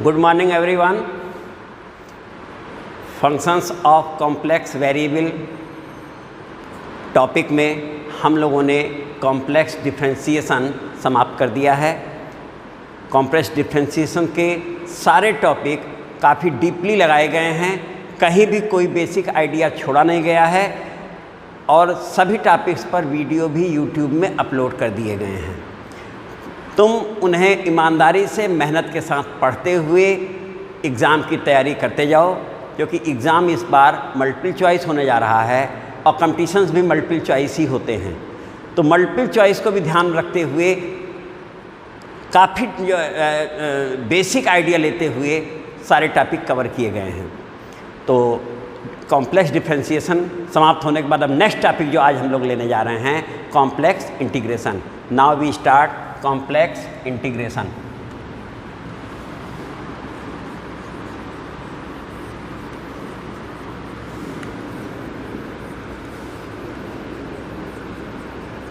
Good morning everyone. Functions of complex variable topic में हम लोगों ने कॉम्प्लेक्स डिफरेंशिएशन समाप्त कर दिया है। कॉम्प्लेक्स डिफरेंशिएशन के सारे टॉपिक काफ़ी डीपली लगाए गए हैं, कहीं भी कोई बेसिक आइडिया छोड़ा नहीं गया है और सभी टॉपिक्स पर वीडियो भी यूट्यूब में अपलोड कर दिए गए हैं। तुम उन्हें ईमानदारी से मेहनत के साथ पढ़ते हुए एग्ज़ाम की तैयारी करते जाओ, क्योंकि एग्ज़ाम इस बार मल्टीपल चॉइस होने जा रहा है और कॉम्पिटिशन्स भी मल्टीपल चॉइस ही होते हैं। तो मल्टीपल चॉइस को भी ध्यान रखते हुए काफ़ी बेसिक आइडिया लेते हुए सारे टॉपिक कवर किए गए हैं। तो कॉम्प्लेक्स डिफरेंशिएशन समाप्त होने के बाद अब नेक्स्ट टॉपिक जो आज हम लोग लेने जा रहे हैं, complex integration. Now we start complex integration.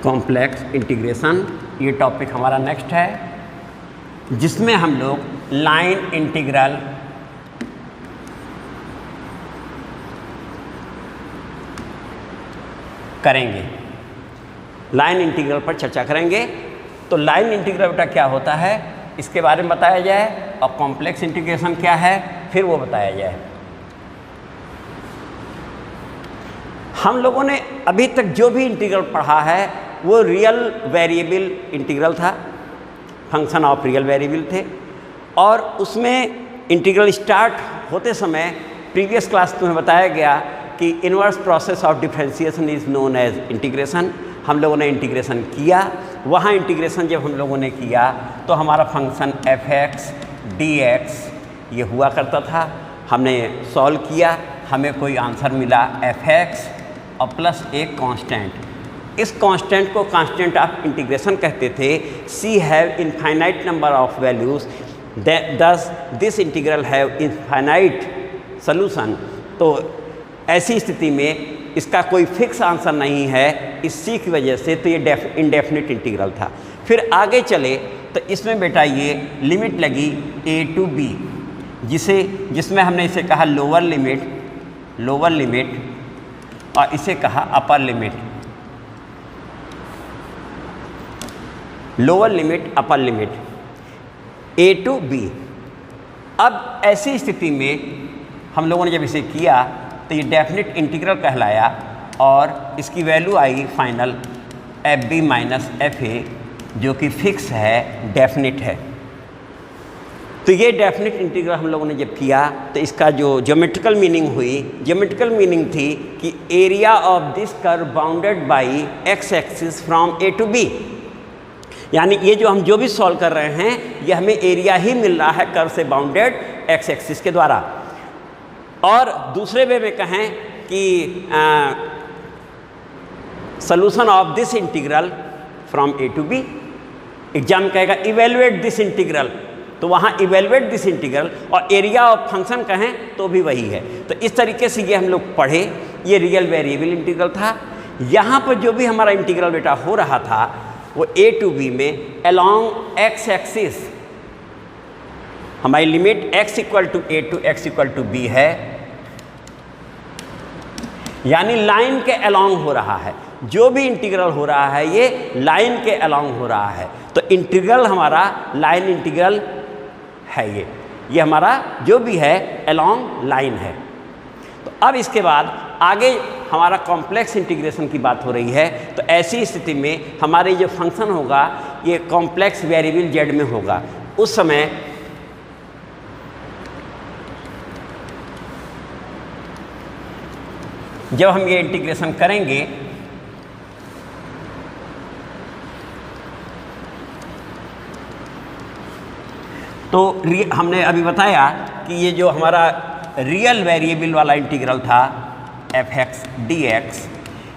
Complex integration ये टॉपिक हमारा नेक्स्ट है, जिसमें हम लोग लाइन इंटीग्रल करेंगे। लाइन इंटीग्रल पर चर्चा करेंगे। तो लाइन इंटीग्रल बेटा क्या होता है इसके बारे में बताया जाए और कॉम्प्लेक्स इंटीग्रेशन क्या है फिर वो बताया जाए। हम लोगों ने अभी तक जो भी इंटीग्रल पढ़ा है वो रियल वेरिएबल इंटीग्रल था, फंक्शन ऑफ रियल वेरिएबल थे, और उसमें इंटीग्रल स्टार्ट होते समय प्रीवियस क्लास तुम्हें बताया गया कि inverse process of differentiation is known as integration. हम लोगों ने इंटीग्रेशन किया, वहाँ इंटीग्रेशन जब हम लोगों ने किया तो हमारा फंक्शन f(x) dx ये हुआ करता था। हमने सॉल्व किया, हमें कोई आंसर मिला f(x) और प्लस एक कांस्टेंट। इस कांस्टेंट को कांस्टेंट ऑफ इंटीग्रेशन कहते थे। c have infinite number of values, thus this integral have infinite solution. तो ऐसी स्थिति में इसका कोई फिक्स आंसर नहीं है, इस c की वजह से तो ये इंडेफिनिट इंटीग्रल था। फिर आगे चले तो इसमें बेटा ये लिमिट लगी a to b, जिसमें हमने इसे कहा लोअर लिमिट और इसे कहा upper limit. Lower limit upper limit a to b। अब ऐसी स्थिति में हम लोगों ने जब इसे किया तो ये डेफिनेट इंटीग्रल कहलाया और इसकी value I final fb minus fa, जो कि फिक्स है, डेफिनेट है। तो ये डेफिनेट इंटीग्रल हम लोगों ने जब किया तो इसका जो ज्योमेट्रिकल मीनिंग थी कि area of this curve bounded by x axis from a to b। यानी ये जो भी सॉल्व कर रहे हैं ये हमें एरिया ही मिल रहा है कर्व से बाउंडेड x एक्सिस के द्वारा। और दूसरे वे में कहें कि solution of this integral from a to b। Exam कहेगा इवेलुएट दिस इंटीग्रल, तो वहाँ इवेलुएट दिस इंटीग्रल और एरिया ऑफ फंक्शन कहें तो भी वही है। तो इस तरीके से ये हम लोग पढ़े, ये रियल वेरिएबल इंटीग्रल था। यहाँ पर जो भी हमारा इंटीग्रल बेटा हो रहा था वो a to b में अलोंग x एक्सिस हमारी limit x equal to a to x equal to b है, यानी लाइन के अलोंग हो रहा है। जो भी इंटीग्रल हो रहा है ये लाइन के अलोंग हो रहा है। तो इंटीग्रल हमारा लाइन इंटीग्रल है। ये हमारा जो भी है अलोंग लाइन है। तो अब इसके बाद आगे हमारा कॉम्प्लेक्स इंटीग्रेशन की बात हो रही है। तो ऐसी स्थिति में हमारे जो फंक्शन होगा ये कॉम्प्लेक्स वेरिएबल z में होगा। उस समय जब हम ये इंटीग्रेशन करेंगे तो हमने अभी बताया कि ये जो हमारा रियल वेरिएबल वाला इंटीग्रल था f(x) dx,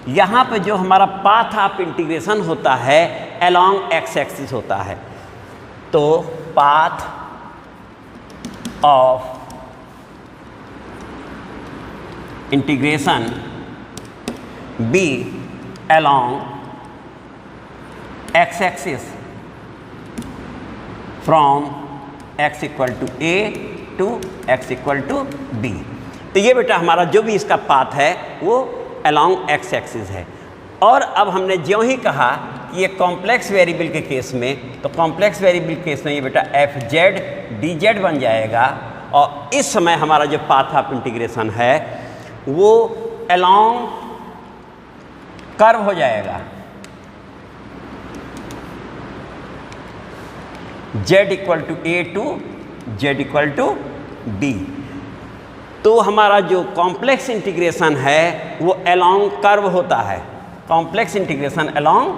यहाँ पे जो हमारा पाथ ऑफ इंटीग्रेशन होता है अलोंग x एक्सिस होता है। तो path of integration b along x axis from x equal to a to x equal to b। तो ये बेटा हमारा जो भी इसका पाथ है वो अलॉन्ग x एक्सिस है। और अब हमने ज्यों ही कहा कि ये कॉम्प्लेक्स वेरिएबल के केस में, तो कॉम्प्लेक्स वेरिएबल के केस में ये बेटा एफ जेड डी जेड बन जाएगा। और इस समय हमारा जो पाथ ऑफ इंटीग्रेशन है वो अलॉन्ग कर्व हो जाएगा, z equal to a to z equal to b। तो हमारा जो कॉम्प्लेक्स इंटीग्रेशन है वो अलॉन्ग कर्व होता है, कॉम्प्लेक्स इंटीग्रेशन अलॉन्ग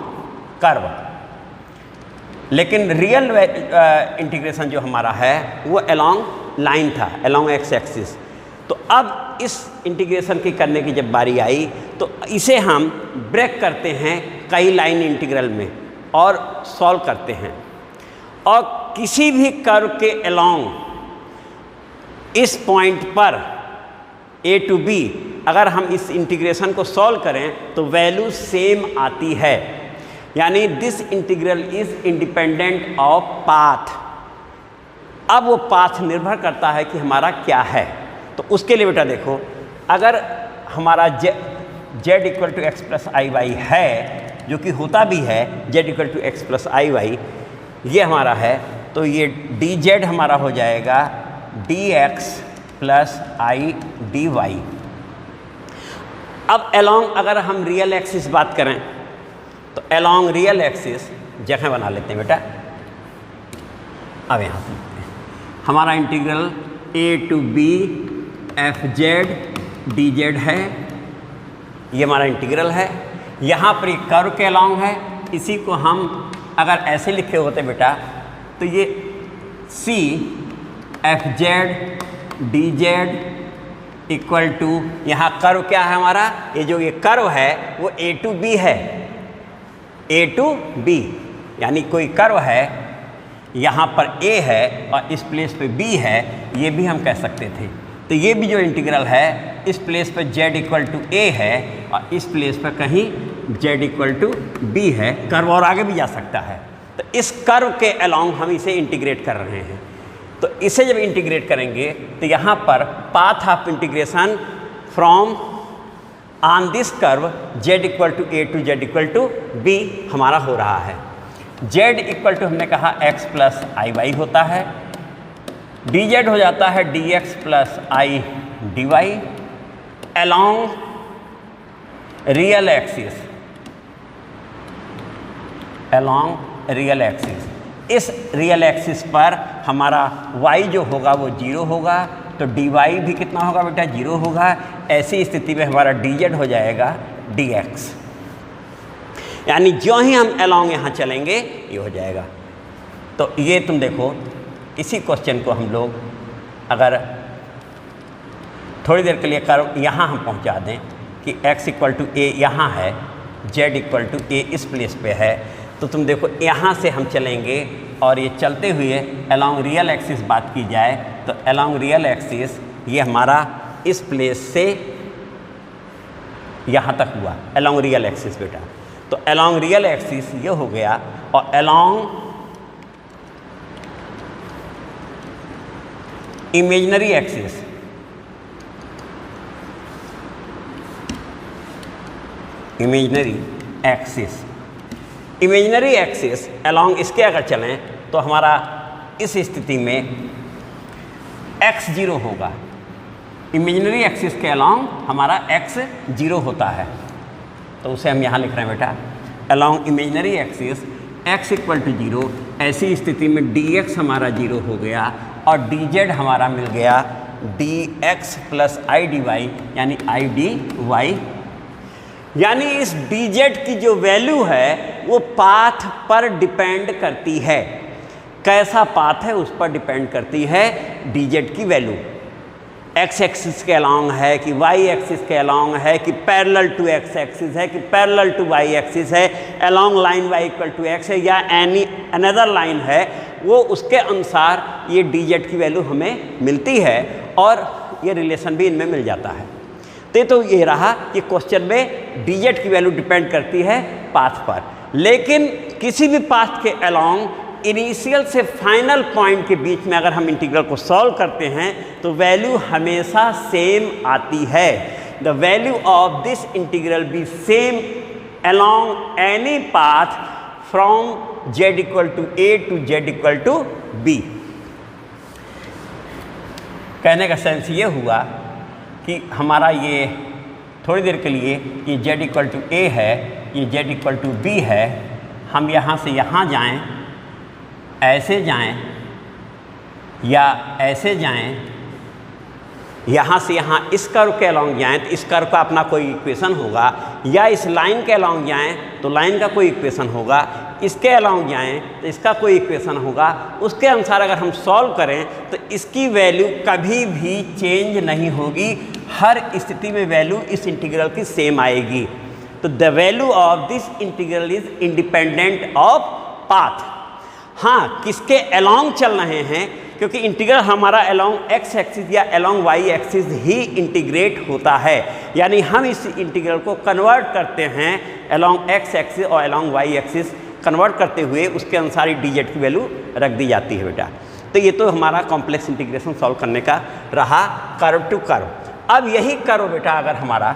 कर्व। लेकिन रियल इंटीग्रेशन जो हमारा है वो अलॉन्ग लाइन था, अलॉन्ग एक्स एक्सिस। तो अब इस इंटीग्रेशन की करने की जब बारी आई तो इसे हम ब्रेक करते हैं कई लाइन इंटीग्रल में और सॉल्व करते हैं। और किसी भी कर्व के अलॉन्ग इस पॉइंट पर a टू b अगर हम इस इंटीग्रेशन को सॉल्व करें तो वैल्यू सेम आती है, यानी this integral is independent of path. अब वो पाथ निर्भर करता है कि हमारा क्या है। तो उसके लिए बेटा देखो, अगर हमारा z equal to x plus i y है, जो कि होता भी है z equal to x plus i y, ये हमारा है, तो ये डी जेड हमारा हो जाएगा d x plus i d y. अब अलॉन्ग अगर हम रियल एक्सिस बात करें तो अलॉन्ग रियल एक्सिस जगह बना लेते हैं बेटा। अब यहाँ से हमारा integral a to b f z d z है, ये हमारा इंटीग्रल है। यहाँ पर एक कर्व के अलॉन्ग है, इसी को हम अगर ऐसे लिखे होते बेटा तो ये c f z d z equal to, यहाँ कर्व क्या है हमारा, ये जो ये कर्व है वो ए टू बी है, ए टू बी, यानी कोई कर्व है, यहाँ पर a है और इस प्लेस पे b है, ये भी हम कह सकते थे। तो ये भी जो इंटीग्रल है इस प्लेस पर z इक्वल टू a है और इस प्लेस पर कहीं z इक्वल टू b है। कर्व और आगे भी जा सकता है। तो इस कर्व के अलॉन्ग हम इसे इंटीग्रेट कर रहे हैं। तो इसे जब इंटीग्रेट करेंगे तो यहाँ पर path of integration from on this curve z equal to a to z equal to b हमारा हो रहा है। z इक्वल टू हमने कहा x प्लस आई वाई होता है, dz हो जाता है dx plus i d y along real axis, along real axis. इस रियल एक्सिस पर हमारा y जो होगा वो 0 होगा, तो dy भी कितना होगा बेटा, 0 होगा। ऐसी स्थिति में हमारा dz हो जाएगा dx, यानी जो ही हम अलॉन्ग यहाँ चलेंगे ये हो जाएगा। तो ये तुम देखो, इसी क्वेश्चन को हम लोग अगर थोड़ी देर के लिए कर्व यहाँ हम पहुँचा दें कि x इक्वल टू ए यहाँ है, z इक्वल टू ए इस प्लेस पे है, तो तुम देखो यहाँ से हम चलेंगे और ये चलते हुए अलॉन्ग रियल एक्सिस बात की जाए तो अलॉन्ग रियल एक्सिस ये हमारा इस प्लेस से यहाँ तक हुआ, अलॉन्ग रियल एक्सिस बेटा। तो अलॉन्ग रियल एक्सिस ये हो गया और along imaginary axis, imaginary axis, imaginary axis along इसके अगर चलें तो हमारा इस स्थिति में x 0 होगा। इमेजिनरी एक्सिस के अलॉन्ग हमारा x 0 होता है, तो उसे हम यहाँ लिख रहे हैं बेटा along imaginary axis x equal to 0। ऐसी स्थिति में dx हमारा 0 हो गया और dz हमारा मिल गया dx plus i d y, यानी आई डी वाई। यानी इस dz की जो वैल्यू है वो पाथ पर डिपेंड करती है, कैसा पाथ है उस पर डिपेंड करती है dz की वैल्यू। x एक्सिस के अलॉन्ग है कि y एक्सिस के अलॉन्ग है कि पैरेलल टू x एक्सिस है कि पैरेलल टू y एक्सिस है, along line y equal to x है या एनी अनदर लाइन है, वो उसके अनुसार ये dz की वैल्यू हमें मिलती है और ये रिलेशन भी इनमें मिल जाता है। तो ये रहा कि क्वेश्चन में dz की वैल्यू डिपेंड करती है पाथ पर, लेकिन किसी भी पाथ के अलॉन्ग इनिशियल से फाइनल पॉइंट के बीच में अगर हम इंटीग्रल को सॉल्व करते हैं तो वैल्यू हमेशा सेम आती है। The value of this integral B same along any path from z equal to a to z equal to b। कहने का सेंस ये हुआ कि हमारा ये थोड़ी देर के लिए ये z इक्वल टू a है, ये z इक्वल टू b है, हम यहाँ से यहाँ जाएं, ऐसे जाएं या ऐसे जाएं, यहाँ से यहाँ इस कर्व के अलॉन्ग जाएं तो इस कर्व का अपना कोई इक्वेशन होगा, या इस लाइन के अलॉन्ग जाएं तो लाइन का कोई इक्वेशन होगा, इसके अलॉन्ग जाएं तो इसका कोई इक्वेशन होगा। उसके अनुसार अगर हम सॉल्व करें तो इसकी वैल्यू कभी भी चेंज नहीं होगी, हर स्थिति में वैल्यू इस इंटीग्रल की सेम आएगी। तो the value of this integral is independent of path. हाँ, किसके अलॉन्ग चल रहे हैं, क्योंकि इंटीग्रल हमारा अलॉन्ग एक्स एक्सिस या अलॉन्ग वाई एक्सिस ही इंटीग्रेट होता है, यानी हम इस इंटीग्रल को कन्वर्ट करते हैं अलॉन्ग एक्स एक्सिस और अलॉन्ग वाई एक्सिस कन्वर्ट करते हुए उसके अनुसार ही dz की वैल्यू रख दी जाती है बेटा। तो ये तो हमारा कॉम्प्लेक्स इंटीग्रेशन सॉल्व करने का रहा कर्व टू कर्व। अब यही कर्व बेटा अगर हमारा,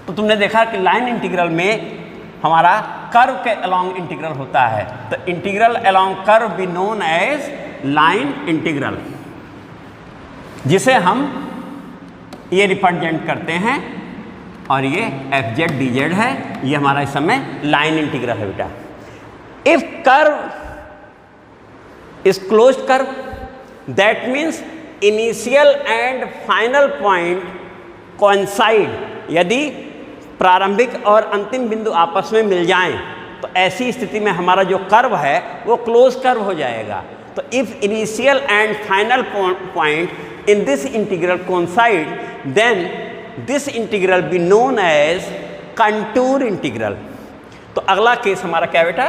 तो तुमने देखा कि लाइन इंटीग्रल में हमारा कर्व के अलॉन्ग इंटीग्रल होता है, तो integral along curve be known as line integral, जिसे हम ये रिप्रेजेंट करते हैं, और ये एफ जेड डी जेड है, ये हमारा इस समय लाइन इंटीग्रल है बेटा। If curve is closed curve, that means initial and final point coincide, यदि प्रारंभिक और अंतिम बिंदु आपस में मिल जाएं तो ऐसी स्थिति में हमारा जो कर्व है वो क्लोज कर्व हो जाएगा। तो if initial and final point in this integral coincide, then this integral be known as contour integral. तो अगला केस हमारा क्या बेटा,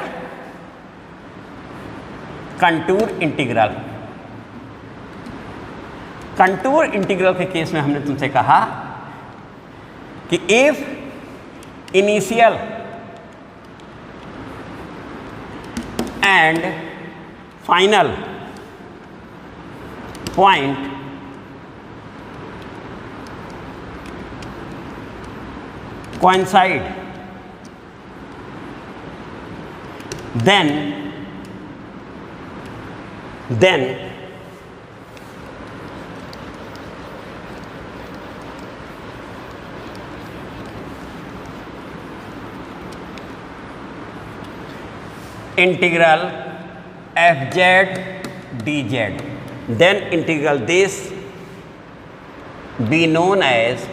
कंटूर इंटीग्रल। कंटूर इंटीग्रल के केस में हमने तुमसे कहा कि if initial and final point coincide, then integral fz dz, then integral this be known as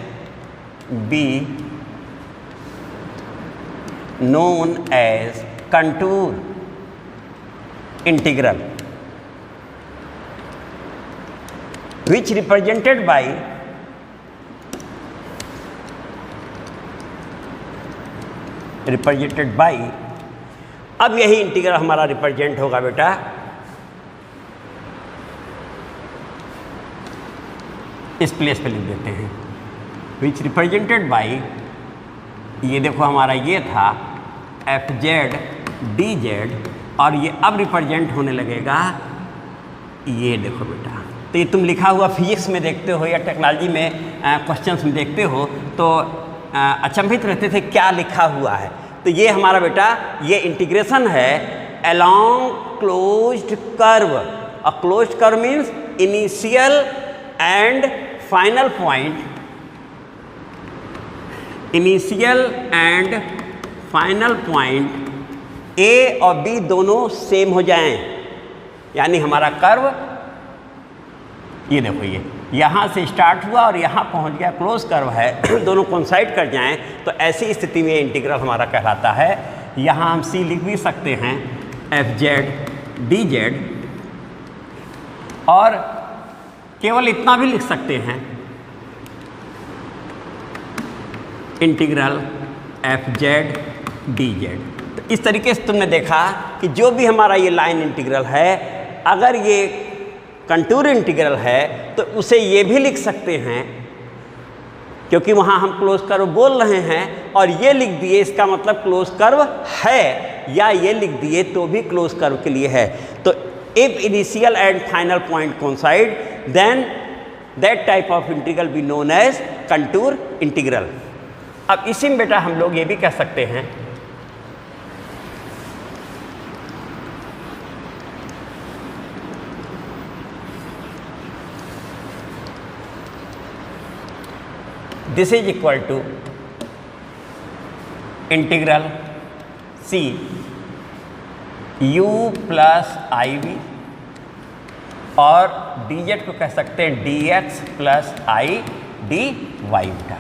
contour integral, which represented by अब यही इंटीग्रल हमारा रिप्रेजेंट होगा बेटा इस प्लेस पे लिख देते हैं, विच रिप्रेजेंटेड बाई, ये देखो हमारा ये था एफ जेड डी जेड, और ये अब रिप्रेजेंट होने लगेगा, ये देखो बेटा। तो ये तुम लिखा हुआ फिजिक्स में देखते हो या टेक्नोलॉजी में क्वेश्चंस में देखते हो तो अचंभित रहते थे क्या लिखा हुआ है। तो ये हमारा बेटा ये इंटीग्रेशन है along closed curve. A closed curve means initial and final point, initial and final point A और बी दोनों सेम हो जाएं, यानी हमारा कर्व ये देखो ये यहाँ से स्टार्ट हुआ और यहाँ पहुँच गया, क्लोज कर्व है, दोनों कोइंसाइड कर जाएं तो ऐसी स्थिति में इंटीग्रल हमारा कहलाता है। यहाँ हम सी लिख भी सकते हैं एफ जेड डी जेड, और केवल इतना भी लिख सकते हैं integral F z d Z. तो इस तरीके से तुमने देखा कि जो भी हमारा ये लाइन इंटीग्रल है, अगर ये कंटूर इंटीग्रल है तो उसे ये भी लिख सकते हैं, क्योंकि वहाँ हम क्लोज कर्व बोल रहे हैं और ये लिख दिए, इसका मतलब क्लोज कर्व है। या ये लिख दिए तो भी क्लोज कर्व के लिए है। तो if initial and final point coincide then that type of integral be known as contour integral. अब इसी में बेटा हम लोग ये भी कह सकते हैं this is equal to integral c u plus i v और dz को कह सकते हैं dx plus i d y बेटा।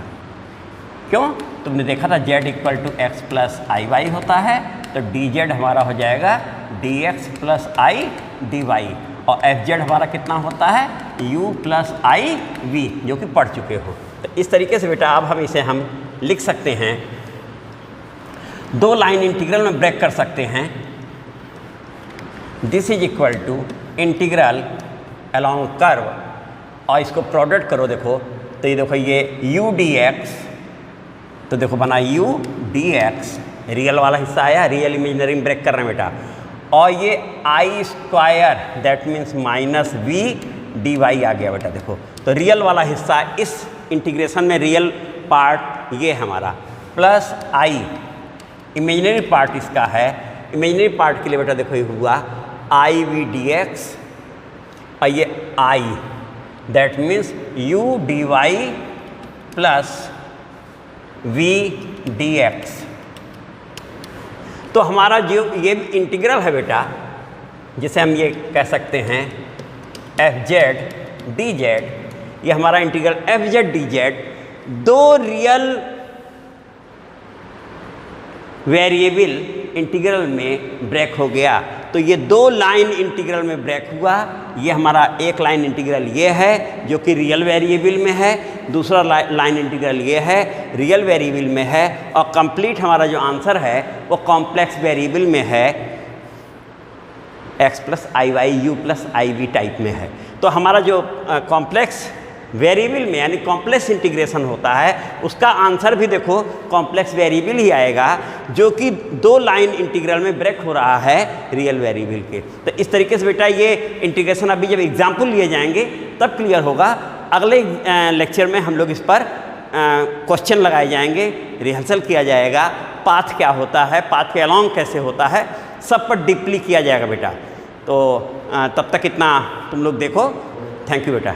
क्यों? तुमने देखा था z equal to x plus i y होता है, तो dz हमारा हो जाएगा dx plus i d y और fz हमारा कितना होता है u प्लस आई वी, जो कि पढ़ चुके हो। तो इस तरीके से बेटा अब हम इसे लिख सकते हैं, दो लाइन इंटीग्रल में ब्रेक कर सकते हैं। This is equal to integral along curve और इसको प्रोडक्ट करो, देखो तो ये देखो ये u dx, तो देखो बना u dx, रियल वाला हिस्सा आया, रियल इमेजिनरी में ब्रेक कर रहे हैं बेटा, और ये I square that means minus v d y आ गया बेटा। देखो तो रियल वाला हिस्सा इस इंटीग्रेशन में रियल पार्ट ये हमारा प्लस आई, इमेजिनरी पार्ट इसका है, इमेजिनरी पार्ट के लिए बेटा देखो ये हुआ आई वी डी एक्स और ये I that means u d y plus v d x. तो हमारा जो ये इंटीग्रल है बेटा, जिसे हम ये कह सकते हैं एफ जेड डी जेड, ये हमारा integral F z d Z दो रियल वेरिएबल इंटीग्रल में ब्रेक हो गया। तो ये दो लाइन इंटीग्रल में ब्रेक हुआ। ये हमारा एक लाइन इंटीग्रल ये है जो कि रियल वेरिएबल में है, दूसरा लाइन इंटीग्रल ये है रियल वेरिएबल में है, और कंप्लीट हमारा जो आंसर है वो कॉम्प्लेक्स वेरिएबल में है, x plus i y u plus i v type में है। तो हमारा जो कॉम्प्लेक्स वेरिएबल में यानी कॉम्प्लेक्स इंटीग्रेशन होता है उसका आंसर भी देखो कॉम्प्लेक्स वेरिएबल ही आएगा, जो कि दो लाइन इंटीग्रल में ब्रेक हो रहा है रियल वेरिएबल के। तो इस तरीके से बेटा ये इंटीग्रेशन अभी जब एग्जाम्पल लिए जाएंगे तब क्लियर होगा। अगले लेक्चर में हम लोग इस पर क्वेश्चन लगाए जाएंगे, रिहर्सल किया जाएगा, पाथ क्या होता है, पाथ के अलॉन्ग कैसे होता है, सब पर डीपली किया जाएगा बेटा। तो तब तक इतना तुम लोग देखो। थैंक यू बेटा।